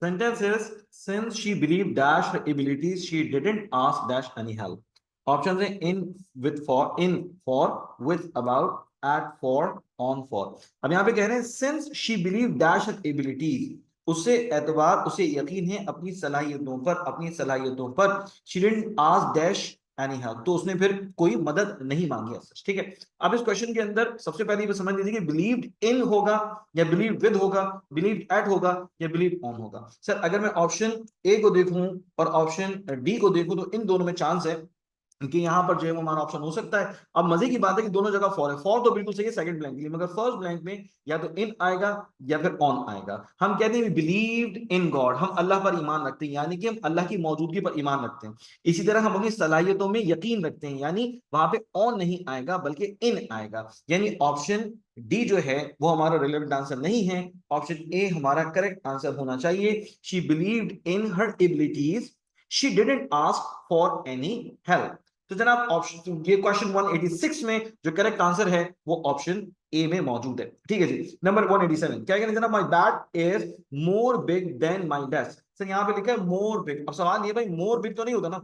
Sentence is since she believed dash her abilities, she didn't ask dash any help. Options है in with for with about at for on for. अब यहाँ पे कह रहे हैं since she believed dash her abilities, उससे एतबार उसे यकीन है अपनी सलाहियतों पर she didn't ask dash any help, तो उसने फिर कोई मदद नहीं मांगी ऐसा, ठीक है। अब इस क्वेश्चन के अंदर सबसे पहले ये समझ लीजिए कि बिलीव्ड इन होगा या बिलीव विद होगा, बिलीव एट होगा या बिलीव ऑन होगा। सर अगर मैं ऑप्शन ए को देखूं और ऑप्शन डी को देखूं तो इन दोनों में चांस है कि यहां पर जो है वो हमारा ऑप्शन हो सकता है। अब मजे की बात है कि दोनों जगह फॉर है, फॉर तो बिल्कुल सही है सेकंड ब्लैंक के लिए, मगर फर्स्ट ब्लैंक में या तो इन आएगा या फिर ऑन आएगा। हम कहते हैं बिलीव्ड इन गॉड, हम अल्लाह पर ईमान रखते हैं, यानी कि हम अल्लाह की मौजूदगी पर ईमान रखते हैं। इसी तरह हम अपनी सलाहियतों में यकीन रखते हैं, यानी वहां पे ऑन नहीं आएगा बल्कि इन आएगा। यानी ऑप्शन डी जो है वो हमारा रिलेवेंट आंसर नहीं है, ऑप्शन ए हमारा करेक्ट आंसर होना चाहिए। She believed in her abilities, she didn't ask for any help. तो जनाब ऑप्शन ये क्वेश्चन 186 में जो करेक्ट आंसर है वो ऑप्शन ए में मौजूद है, ठीक है जी। नंबर 187 क्या कहना जनाब, my bat is more big than my desk. Sir यहाँ पे लिखा है मोर बिग, अब सवाल ये भाई मोर बिग तो नहीं होता ना,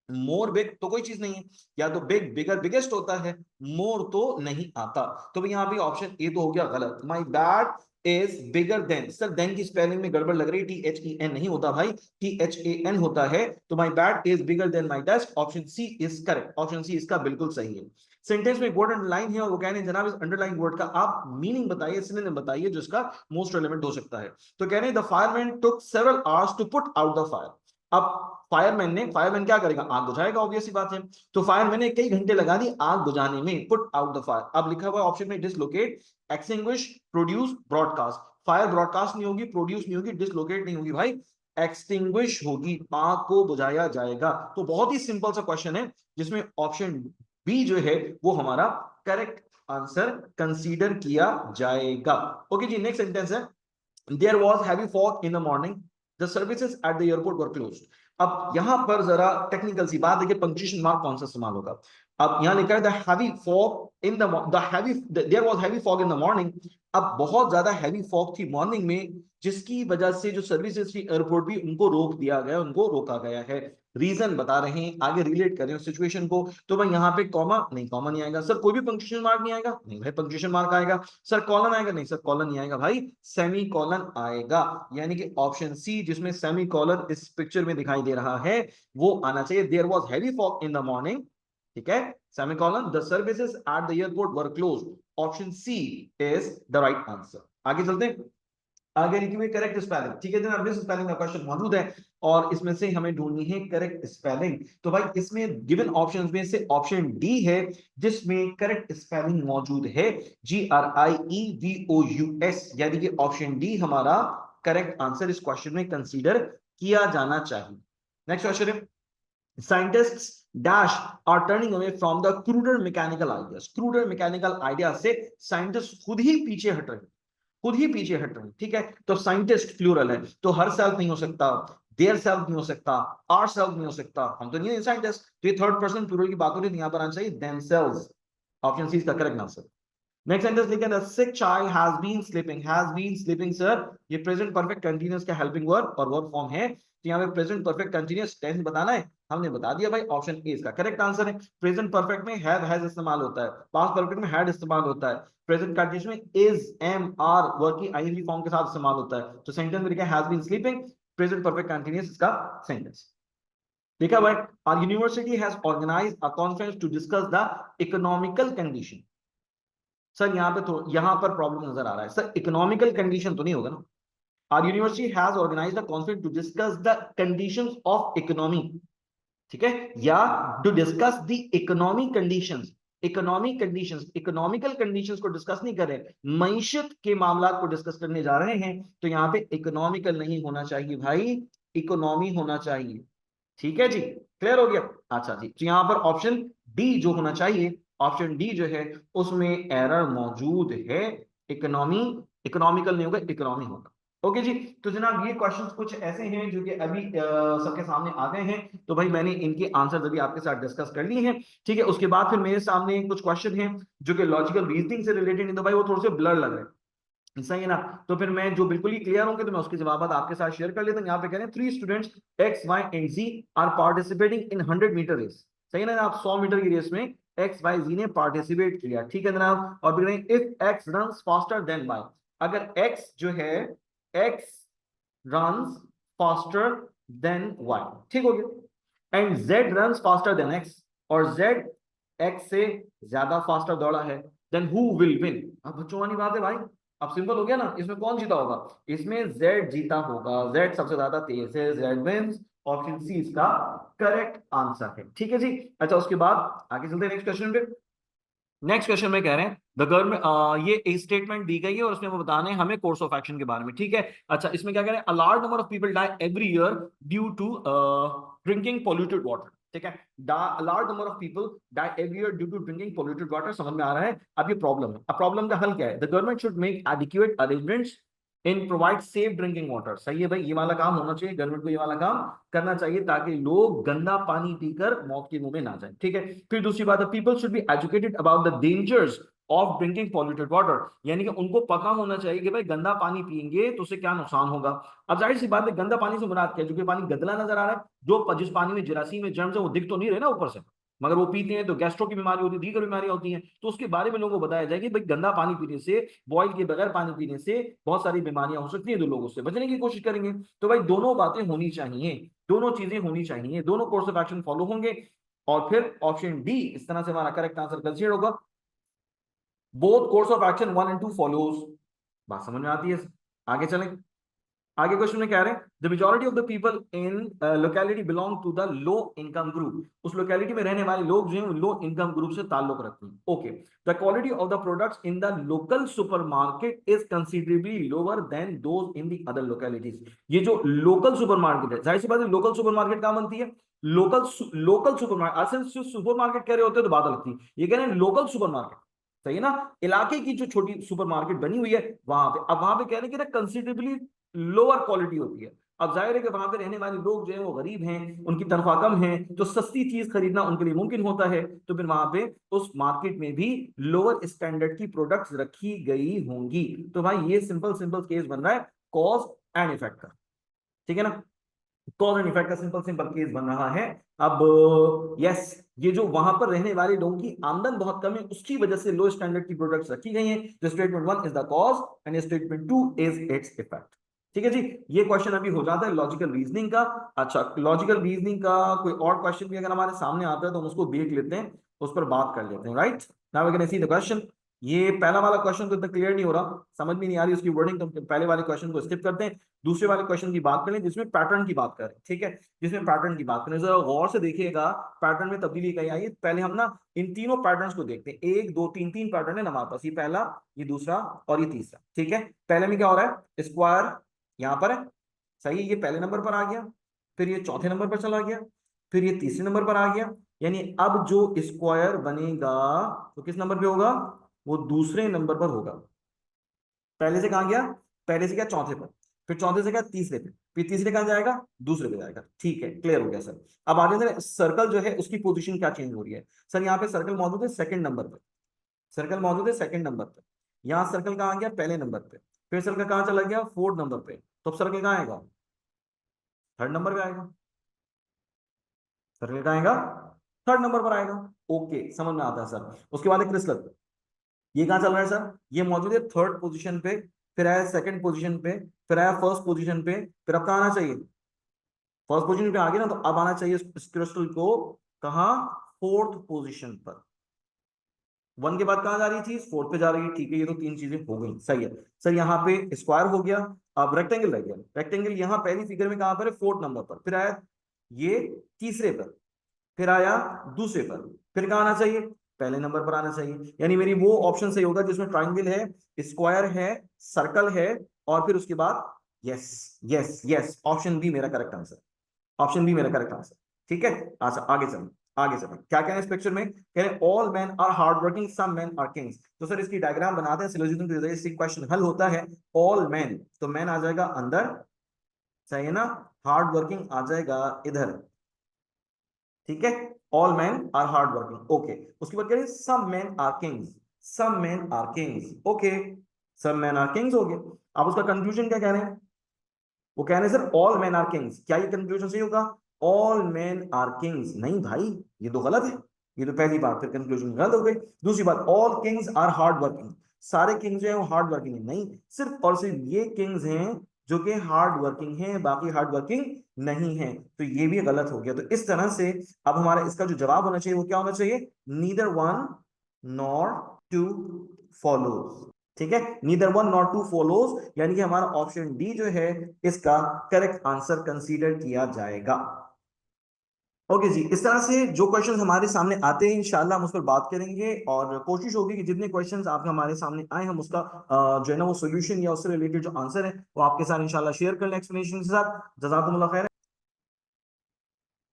मोर बिग तो कोई चीज नहीं है, या तो बिग बिगर बिगेस्ट होता है, मोर तो नहीं आता। तो यहाँ पे ऑप्शन ए तो हो गया गलत, my bat is bigger than. Sir than की स्पेलिंग में गड़बड़ लग रही है, टी एच ई एन नहीं होता भाई, टी एच ए एन होता है। तो my bat is bigger than my desk, option C is correct, option C इसका बिल्कुल सही है। सेंटेंस में वर्ड अंडरलाइन है और वो कह रहे हैं जनाब इस अंडरलाइन वर्ड का आप मीनिंग बताइए, सिनोनिम बताइए जो इसका मोस्ट रेलेवेंट हो सकता है। तो कह रहे हैं the fireman took several hours to put out the fire. अब फायरमैन क्या करेगा, आग बुझाएगा, ऑब्वियस सी बात है। तो फायरमैन ने कई घंटे लगा दी आग बुझाने में, पुट आउट द फायर। अब लिखा हुआ ऑप्शन में dislocate, extinguish, produce, broadcast. Fire broadcast नहीं होगी, प्रोड्यूस नहीं होगी, डिसलोकेट नहीं होगी भाई, एक्सटिंग्विश होगी, आग को बुझाया जाएगा। तो बहुत ही सिंपल सा क्वेश्चन है जिसमें ऑप्शन बी जो है वो हमारा करेक्ट आंसर कंसीडर किया जाएगा। ओके जी, नेक्स्ट सेंटेंस है there was heavy fog in the morning, the services at the airport were closed. अब यहां पर जरा टेक्निकल सी बात है कि पंक्चुएशन मार्क कौन सा इस्तेमाल होगा। अब यहां लिखा है the heavy fog in the heavy, there was heavy fog in the morning. अब बहुत ज्यादा हैवी फॉग थी मॉर्निंग में, जिसकी वजह से जो सर्विसेज थी एयरपोर्ट भी उनको रोक दिया गया, उनको रोका गया है। रीजन बता रहे हैं, आगे रिलेट कर रहे हैं सिचुएशन को। तो भाई यहाँ पे कॉमा नहीं, कॉमा नहीं आएगा। सर कोई भी पंक्चुएशन मार्क नहीं आएगा, नहीं भाई पंक्चुएशन मार्क आएगा। सर कॉलन आएगा, नहीं सर कॉलन नहीं आएगा भाई, सेमी कॉलन आएगा। यानी कि ऑप्शन सी जिसमें सेमी कॉलन इस पिक्चर में दिखाई दे रहा है वो आना चाहिए। There was heavy fog in the morning, ठीक है, semicolon the services at the airport were closed, option C is the right answer. आगे चलते हैं, आगे लिखी हुई करेक्ट स्पेलिंग, ठीक है जनाब, मिस स्पेलिंग का क्वेश्चन मौजूद है और इसमें से हमें ढूंढनी है करेक्ट स्पेलिंग। तो भाई इसमें गिवन ऑप्शंस में से ऑप्शन डी है जिसमें करेक्ट स्पेलिंग मौजूद है, GRIEVOUS, यानी कि ऑप्शन डी हमारा करेक्ट आंसर इस क्वेश्चन में कंसीडर किया जाना चाहिए। नेक्स्ट क्वेश्चन है scientists dash are turning away from the cruder mechanical ideas. Cruder mechanical idea से साइंटिस्ट खुद ही पीछे हट रहे हैं, खुद ही पीछे हट रहे हैं, ठीक है। तो साइंटिस्ट प्लूरल है तो हर सेल्फ नहीं हो सकता, देयर सेल्फ नहीं हो सकता, आर सेल्फ नहीं हो सकता, हम तो नहीं है साइंटिस्ट। तो ये थर्ड पर्सन प्लूरल की बात हो रही है, यहां पर आना चाहिए देमसेल्व्स, ऑप्शन सी इसका करेक्ट आंसर। नेक्स्ट सेंटेंस लिखा है sick child has been sleeping, has been sleeping sir ये प्रेजेंट परफेक्ट कंटीन्यूअस का हेल्पिंग वर्ब और वर्ब फॉर्म है। तो यहाँ पे प्रेजेंट परफेक्ट कंटीन्यूअस टेंस बताना है, हमने बता दिया भाई, ऑप्शन ए इसका करेक्ट आंसर है। प्रेजेंट परफेक्ट में हैज इस्तेमाल होता है, पास्ट परफेक्ट में हैड इस्तेमाल होता है, प्रेजेंट कंटीन्यूअस में इज एम आर वर्ब की आईएनजी फॉर्म के साथ इस्तेमाल होता है। तो सेंटेंस में लिखा है has been sleeping, present perfect continuous इसका सेंटेंस। देखा भाई, our university has organized a conference to discuss the economical condition। Sir यहाँ पे तो यहाँ पर प्रॉब्लम नजर आ रहा है, सर इकोनॉमिकल कंडीशन तो नहीं होगा ना। Our university has organised a conference to discuss the conditions of economy, ठीक है, या to discuss the economic conditions. Economic conditions, economical conditions को डिस्कस नहीं कर रहे, मईशत के मामला को डिस्कस करने जा रहे हैं। तो यहाँ पे इकोनॉमिकल नहीं होना चाहिए भाई, इकोनॉमी होना चाहिए, ठीक है जी, क्लियर हो गया। अच्छा जी, तो यहाँ पर ऑप्शन डी जो होना चाहिए, ऑप्शन डी जो है उसमें एरर मौजूद है, इकोनॉमी, इकोनॉमिकल नहीं होगा, इकोनॉमी होगा। ओके जी, तो जनाब ये क्वेश्चंस कुछ ऐसे हैं जो कि अभी सबके सामने आ गए हैं। तो भाई मैंने इनके आंसर अभी आपके साथ डिस्कस कर लिए हैं, ठीक है। उसके बाद फिर मेरे सामने कुछ क्वेश्चन हैं जो कि लॉजिकल रीजनिंग से रिलेटेड है, तो भाई वो थोड़े से ब्लर लग रहे हैं, सही है ना। तो फिर मैं जो बिल्कुल ही क्लियर होंगे तो मैं उसके जवाब आपके साथ शेयर कर लेता हूँ। यहाँ पे कह रहे हैं 3 students X Y and Z are participating in 100 metre race. सही है ना, आप 100 मीटर की रेस में एक्स वाई जी ने पार्टिसिपेट किया, ठीक है जनाब। और फिर if X run faster than Y, अगर एक्स जो है, X runs faster than y, ठीक हो गया। एंड z runs faster than x, और z x से ज्यादा फास्टर दौड़ा है, देन हु विल विन। अब बच्चों वाली बात है भाई, अब सिंपल हो गया ना, इसमें कौन जीता होगा, इसमें z जीता होगा, z सबसे ज्यादा तेज है, z wins। ऑप्शन सी इसका करेक्ट आंसर है, ठीक है जी। अच्छा उसके बाद आगे चलते हैं नेक्स्ट क्वेश्चन पे। नेक्स्ट क्वेश्चन में कह रहे हैं द गवर्नमेंट, ये स्टेटमेंट दी गई है और उसमें वो बताने हैं हमें कोर्स ऑफ एक्शन के बारे में, ठीक है। अच्छा इसमें क्या कह रहे हैं, a large number of people die every year due to drinking polluted water, ठीक है। Large number of people die every year due to drinking polluted water, समझ में आ रहा है। अब ये प्रॉब्लम है, अब प्रॉब्लम का हल क्या है, the government should make adequate arrangements in provide safe drinking water. सही है भाई, ये वाला काम होना चाहिए, गवर्नमेंट को ये वाला काम करना चाहिए ताकि लोग गंदा पानी पीकर मौत के मुंह में ना जाए, ठीक है। फिर दूसरी बात है, people should be educated about the dangers of drinking polluted water, यानी कि उनको पता होना चाहिए कि भाई गंदा पानी पियेंगे तो उससे क्या नुकसान होगा। अब जाहिर सी बात है, गंदा पानी से मुराद क्या है, जो कि पानी गंदला नजर आ रहा है, जो जिस पानी में जरासीम में जर्म्स है वो दिख तो नहीं रहे ना ऊपर से, मगर वो पीते हैं तो गैस्ट्रो की बीमारी होती है, दीगर बीमारियां होती हैं, तो उसके बारे में लोगों को बताया जाए कि भाई गंदा पानी पीने से, बॉयल के बगैर पानी पीने से बहुत सारी बीमारियां हो सकती है, तो लोग उससे बचने की कोशिश करेंगे। तो भाई दोनों बातें होनी चाहिए, दोनों चीजें होनी चाहिए, दोनों कोर्स ऑफ एक्शन फॉलो होंगे। और फिर ऑप्शन डी इस तरह से हमारा करेक्ट आंसर कंसीडर होगा, both course of action 1 and 2 follows. बात समझ में आती है। आगे चलें, आगे क्वेश्चन में कह रहे हैं the majority of the people in locality belong to the low income group, उस लोकेलिटी में रहने वाले लोग जो हैं लो इनकम ग्रुप से ताल्लुक रखते हैं, okay. The quality of the products in the local supermarket is considerably lower than those in the other localities. ये जो लोकल सुपरमार्केट है, जाहिर सी बात है लोकल सुपरमार्केट कहां बनती है, लोकल लोकल सुपरमार्केट, असल सुपरमार्केट कह रहे होते हैं तो बात लगती है, ये कह रहे हैं लोकल सुपरमार्केट, सही है ना, इलाके की जो छोटी सुपरमार्केट बनी हुई है वहां पे। अब वहां पे कह रहे हैं कि कंसिडरेबली लोअर क्वालिटी होती है। अब जाहिर है कि वहां पे रहने वाले लोग जो है वो गरीब हैं, उनकी तनख्वाह कम है, तो सस्ती चीज खरीदना उनके लिए मुमकिन होता है, तो फिर वहां पे उस मार्केट में भी लोअर स्टैंडर्ड की प्रोडक्ट्स रखी गई होंगी। तो भाई ये सिंपल सिंपल केस बन रहा है कॉज एंड इफेक्ट का, ठीक है ना, कॉज एंड इफेक्ट का सिंपल सिंपल केस बन रहा है। अब यस, ये जो वहां पर रहने वाले लोगों की आमदन बहुत कम है उसकी वजह से लो स्टैंडर्ड की प्रोडक्ट्स रखी गई हैं, तो statement 1 is the cause and statement 2 is its effect, ठीक है जी। ये क्वेश्चन अभी हो जाता है लॉजिकल रीजनिंग का। अच्छा लॉजिकल रीजनिंग का कोई और क्वेश्चन भी अगर हमारे सामने आता है तो हम उसको देख लेते हैं, उस पर बात कर लेते हैं, right. Now we can see the question. ये पहला वाला क्वेश्चन तो इतना क्लियर नहीं हो रहा, समझ में नहीं आ रही उसकी वर्डिंग, तो पहले वाले क्वेश्चन को स्किप करते हैं, दूसरे वाले क्वेश्चन की बात करें जिसमें पैटर्न की बात करें, ठीक है। जिसमें पैटर्न की बात करें जरा गौर से देखिएगा, पैटर्न में तब्दीली कहीं आई है। पहले हम ना इन तीनों पैटर्न्स को देखते हैं, एक दो तीन, तीन पैटर्न है ना हमारे पास, ये पहला, ये दूसरा और ये तीसरा, ठीक है। पहले में क्या हो रहा है, स्क्वायर यहाँ पर है, सही है, ये पहले नंबर पर आ गया, फिर ये चौथे नंबर पर चला गया, फिर ये तीसरे नंबर पर आ गया, यानी अब जो स्क्वायर बनेगा तो किस नंबर पे होगा, वो दूसरे नंबर पर होगा। पहले से कहां गया, पहले से क्या चौथे पर, फिर चौथे से क्या तीसरे पे, फिर तीसरे कहां जाएगा, दूसरे पे जाएगा, ठीक है, क्लियर हो गया सर। अब आगे सर सर्कल जो है उसकी पोजीशन क्या चेंज हो रही है, सर यहाँ पे सर्कल मौजूद है सेकंड नंबर पे, सर्कल मौजूद है सेकंड नंबर पे, यहाँ सर्कल कहाँ आ गया पहले नंबर पे, फिर सर्कल कहाँ चला गया फोर्थ नंबर पे, तो अब सर्कल कहाँ आएगा, थर्ड नंबर पे आएगा, सर्कल कहाँ आएगा, थर्ड नंबर पर आएगा। ओके समझ में आता है सर। उसके बाद क्रिस्टल, ये कहाँ चल रहा है सर, ये मौजूद है थर्ड पोजीशन पे, फिर आया सेकंड पोजीशन पे, फिर आया फर्स्ट पोजीशन पे, फिर अब कहाँ आना चाहिए, फर्स्ट पोजीशन पे आ गया ना, तो अब आना चाहिए इस क्रिस्टल को कहाँ, फोर्थ पोजीशन पर। वन के बाद कहाँ जा रही थी, फोर्थ पे जा रही है, ठीक है, ये तो तीन चीजें हो गई, सही है। सर यहाँ पे स्क्वायर हो गया, अब रेक्टेंगल रह गया, रेक्टेंगल यहाँ पहली फिगर में कहाँ पर है, फोर्थ नंबर पर, फिर आया ये तीसरे पर, फिर आया दूसरे पर, फिर कहाँ आना चाहिए, पहले नंबर पर आना चाहिए, यानी मेरी वो ऑप्शन सही होगा जिसमें ट्राइंगल है, स्क्वायर है, सर्कल है, और फिर उसके बाद yes, yes yes, option B मेरा करेक्ट आंसर, ऑप्शन बी मेरा करेक्ट आंसर, ठीक है। अच्छा आगे चलें, आगे चलें, क्या कहना है इस पिक्चर में, कह रहे हैं all man are hard working some man are kings. तो सर इसकी डायग्राम बनाते हैं, सिलोजिज्म की वजह से क्वेश्चन हल होता है। ऑल मैन, तो मैन आ जाएगा अंदर, सही है ना, हार्ड वर्किंग आ जाएगा इधर, ठीक है, all man are hard working, okay. उसके बाद कह रहे हैं some man are kings, some man are kings, okay. सब मैन आर किंग्स हो गए। आप उसका कंक्लूजन क्या कह रहे हैं? वो कह रहे हैं sir all man are kings. क्या ये कंक्लूजन सही होगा? All man are kings? नहीं भाई, ये तो गलत है। ये तो पहली बात, फिर कंक्लूजन गलत हो गई। दूसरी बात, all kings are hard working. सारे किंग्स जो है वो हार्ड वर्किंग है? नहीं, सिर्फ और सिर्फ ये किंग्स हैं जो कि हार्ड वर्किंग हैं, बाकी हार्ड वर्किंग नहीं है। तो ये भी गलत हो गया। तो इस तरह से अब हमारा इसका जो जवाब होना चाहिए वो क्या होना चाहिए? Neither one nor two follows. ठीक है, neither one not two follows, यानी कि हमारा ऑप्शन डी जो है इसका करेक्ट आंसर कंसीडर किया जाएगा। ओके जी, इस तरह से जो क्वेश्चंस हमारे सामने आते हैं इंशाल्लाह हम उस पर बात करेंगे, और कोशिश होगी कि जितने क्वेश्चंस आपके हमारे सामने आए हम उसका जो है ना वो सोल्यूशन या उससे रिलेटेड जो आंसर है वो आपके साथ इंशाल्लाह शेयर कर लें एक्सप्लेनेशन के साथ। जज़ाकुमुल्लाह खैर।